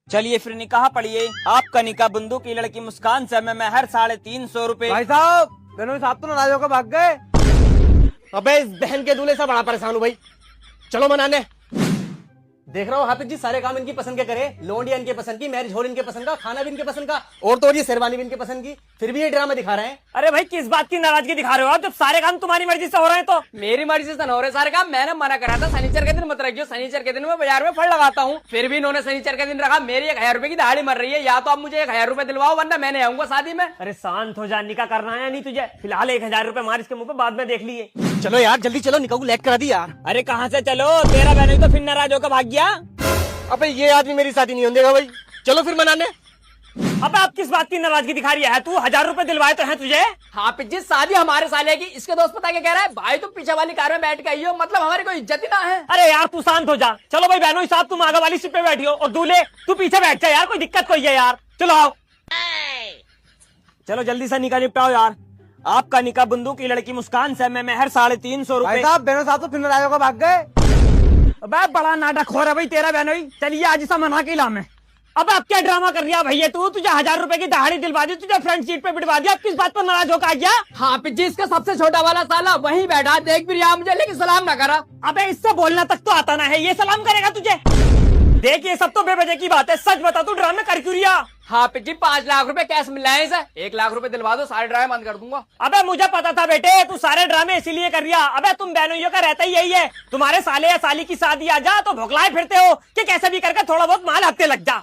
चलिए फिर निकाह पढ़िए। आपका निकाह बंदू की लड़की मुस्कान से मैं महर 350 रुपए। भाई साहब दोनों साहब तो नाराज होकर भाग गए। अबे इस बहन के दूल्हे से बड़ा परेशान हूँ भाई। चलो मनाने। देख रहा हूँ हाफिज जी सारे काम इनकी पसंद के करे। लोंडिया इनके पसंद की, मैरिज हॉल इनके पसंद का, खाना भी इनके पसंद का, और तो ये शेरवानी भी इनके पसंद की। फिर भी ये ड्रामा दिखा रहे हैं। अरे भाई किस बात की नाराजगी दिखा रहे हो आप, जब सारे काम तुम्हारी मर्जी से हो रहे हैं तो। मेरी मर्जी से न हो रहे सारे काम। मैंने मना करा था शनिचर के दिन मत रखियो। शनिचर के दिन मैं बाजार में फल लगाता हूँ, फिर भी इन्होंने शनिचर के दिन रखा। मेरी 1000 रुपए की दहाड़ी मर रही है। या तो आप मुझे 1000 रुपए दिलवाओ वरना मैं नहीं आऊंगा शादी में। अरे शांत हो जा, निकाह करना है या नहीं तुझे? फिलहाल 1000 रुपए मार इसके मुंह पे, बाद में देख लिए। चलो यार जल्दी चलो, निकाह को लैक करा दी यार। अरे कहाँ से चलो, तेरा बहन तो फिर नाराज होकर भाग गया। अबे ये आदमी मेरी शादी नहीं होने देगा भाई। चलो फिर मनाने। अब आप किस बात की नाराजगी दिखा रही है? तू 1000 रुपए दिलवाए तो है तुझे। हाफिज जी शादी हमारे साले की। इसके दोस्त पता क्या कह रहा है, भाई तुम पीछे वाली कार में बैठ के आइयो, मतलब हमारी कोई इज्जत ही ना है। अरे यार तू शांत हो जा। चलो भाई बहनों साहब तुम आगे वाली सीट पे बैठियो और दूल्हे तू पीछे बैठ जा यार, कोई दिक्कत कोई है यार। चलो आओ, चलो जल्दी से निकाह निपटाओ यार। आपका निकाह बंदू की लड़की मुस्कान से मैं महर 350 भाई रुपए। साहब दोनों साहब तो फिर नाराज होकर भाग गए। अबे बड़ा नाटक हो रहा भाई तेरा बहनोई। चलिए आज सा मना के ला में। अब आप क्या ड्रामा कर रहा भैया तू? तुझे 1000 रुपए की दहाड़ी दिलवा दी, तुझे फ्रंट सीट पे बिठवा दिया। अब किस बात पर नाराज होकर आ गया? हाफिज जी इसका सबसे छोटा वाला साला वहीं बैठा, देख भी रहा मुझे लेकिन सलाम ना करा। अबे इससे बोलना तक तो आता ना है, ये सलाम करेगा तुझे? देख ये सब तो बेवजह की बात है। सच बता तू ड्रामे कर क्यों रिया? हाफिज जी 5 लाख रुपए कैश मिल रहे हैं इसे। 1 लाख रुपए दिलवा दो, सारे ड्रामे बंद कर दूंगा। अबे मुझे पता था बेटे तू सारे ड्रामे इसीलिए कर रिया। अबे तुम बहनोइयों का रहता ही यही है, तुम्हारे साले या साली की शादी आ जा तो भोगलाए फिरते हो कि कैसे भी करके थोड़ा बहुत माल हफ्ते लग जा।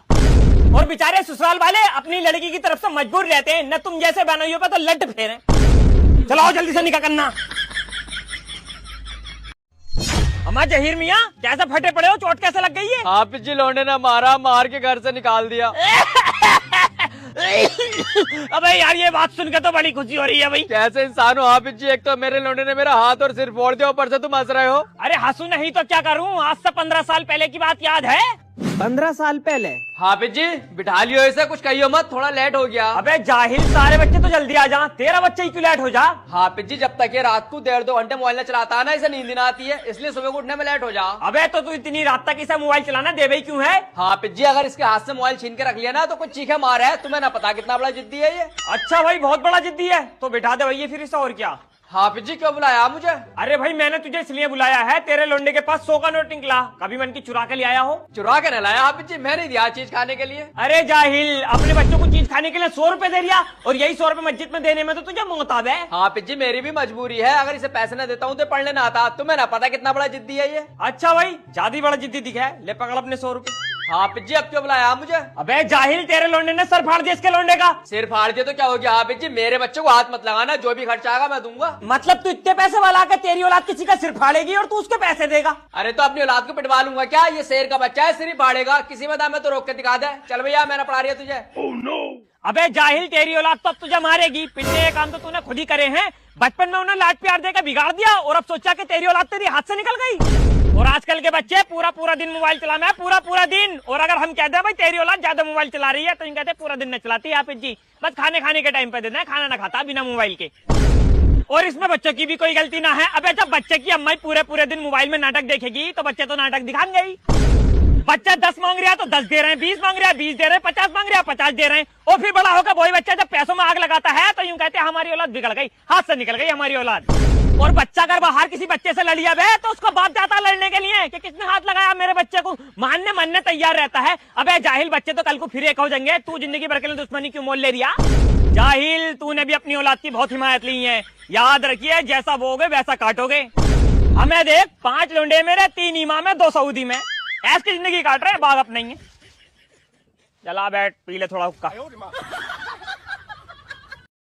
और बेचारे ससुराल वाले अपनी लड़की की तरफ से मजबूर रहते हैं, न तुम जैसे बहनोइयों पे तो लट फेरे। चलो आओ जल्दी से निकाह करना। अम्मा जहीर मियाँ कैसे फटे पड़े हो, चोट कैसे लग गई है? हाफिज जी लौंडे ने मारा, मार के घर से निकाल दिया। अबे यार ये बात सुनकर तो बड़ी खुशी हो रही है भाई। कैसे इंसान हो हाफिज जी, एक तो मेरे लौंडे ने मेरा हाथ और सिर फोड़ दिया, ऊपर से तुम हंस रहे हो। अरे हंसू नहीं तो क्या करूं, आज से 15 साल पहले की बात याद है? 15 साल पहले? हाफिज जी बिठा लियो इसे, कुछ कहियो मत, थोड़ा लेट हो गया। अबे जाहिल, सारे बच्चे तो जल्दी आ जा, तेरा बच्चा ही क्यों लेट हो जा? हाफिज जी जब तक ये रात को 1.5-2 घंटे मोबाइल न चलाता है ना, इसे नींद ना आती है, इसलिए सुबह को उठने में लेट हो जा। अबे तो तू इतनी रात तक इसे मोबाइल चलाना दे भाई क्यों है? हाफिज जी अगर इसके हाथ से मोबाइल छीन के रख लिया ना तो कुछ चीखे मार है, तुम्हें ना पता कितना बड़ा जिद्दी है ये। अच्छा भाई बहुत बड़ा जिद्दी है, तो बिठा दे भैया फिर इसे, और क्या। हाफिज जी क्यों बुलाया मुझे? अरे भाई मैंने तुझे इसलिए बुलाया है, तेरे लोंडे के पास 100 का नोट निकला, कभी मन की चुरा के ले आया हो? चुरा के न लाया हाफिज जी, मैंने दिया चीज खाने के लिए। अरे जाहिल, अपने बच्चों को चीज खाने के लिए 100 रुपए दे दिया, और यही 100 रुपए मस्जिद में देने में तो तुझे मोहताब है। हाफिज जी मेरी भी मजबूरी है, अगर इसे पैसे न देता हूँ तो पढ़ने ना आता। तुम्हें ना पता कितना बड़ा जिद्दी है ये। अच्छा भाई ज्यादा बड़ा जिद्दी दिखा है, ले पकड़ अपने 100 रुपए। हाफिज जी अब क्यों बुलाया मुझे? अबे जाहिल, तेरे लोंडे ने सर फाड़ दिया इसके लोंडे का। सिर फाड़ दिया तो क्या हो गया हाफिज जी, मेरे बच्चे को हाथ मत लगाना, जो भी खर्चा आएगा मैं दूंगा। मतलब तू इतने पैसे वाला के तेरी औलाद किसी का सिर फाड़ेगी और तू उसके पैसे देगा? अरे तो अपनी औलाद को पिटवा लूंगा क्या, ये शेर का बच्चा है, सिर ही फाड़ेगा। किसी में दाम में तो रोक के दिखा दे। चल भैया मैंने पढ़ा रही है तुझे। अबे जाहिल, तेरी औलाद तो अब तुझे मारेगी। पिछले ये काम तो तूने खुद ही करे हैं। बचपन में उन्हें लाड प्यार देकर बिगाड़ दिया, और अब सोचा कि तेरी औलाद तेरी हाथ से निकल गई। और आजकल के बच्चे पूरा पूरा दिन मोबाइल चलाना है, पूरा पूरा दिन। और अगर हम कहते हैं भाई तेरी औलाद ज्यादा मोबाइल चला रही है, तो इन कहते हैं पूरा दिन न चलाती है हाफिज जी, बस खाने खाने के टाइम पे देना है, खाना ना खाता बिना मोबाइल के। और इसमें बच्चों की भी कोई गलती ना है। अबे जब बच्चे की अम्मा पूरे पूरे दिन मोबाइल में नाटक देखेगी तो बच्चे तो नाटक दिखाएंगे ही। बच्चा 10 मांग रहा है तो 10 दे रहे हैं, 20 मांग रहा है 20 दे रहे हैं, 50 मांग रहा है 50 दे रहे हैं। और फिर बड़ा होकर वही बच्चा जब पैसों में आग लगाता है तो यूं कहते हैं हमारी औलाद बिगड़ गई, हाथ से निकल गई हमारी औलाद। और बच्चा अगर बाहर किसी बच्चे से लड़िया बे तो उसको बाप जाता लड़ने के लिए कि किसने हाथ लगाया मेरे बच्चे को, मानने तैयार रहता है। अबे जाहिल, बच्चे तो कल को फिर एक हो जाएंगे, तू जिंदगी भर के लिए दुश्मनी क्यों मोल ले रिया? जाहिल, तूने भी अपनी औलाद की बहुत हिमायत ली है, याद रखिए जैसा बोगे वैसा काटोगे। हमें देख 5 लोंडे मेरे, 3 इमाम है, 2 सऊदी में, ऐसी जिंदगी काट रहे, बाग अपने ही है। चला बैठ पी ले थोड़ा हुक्का।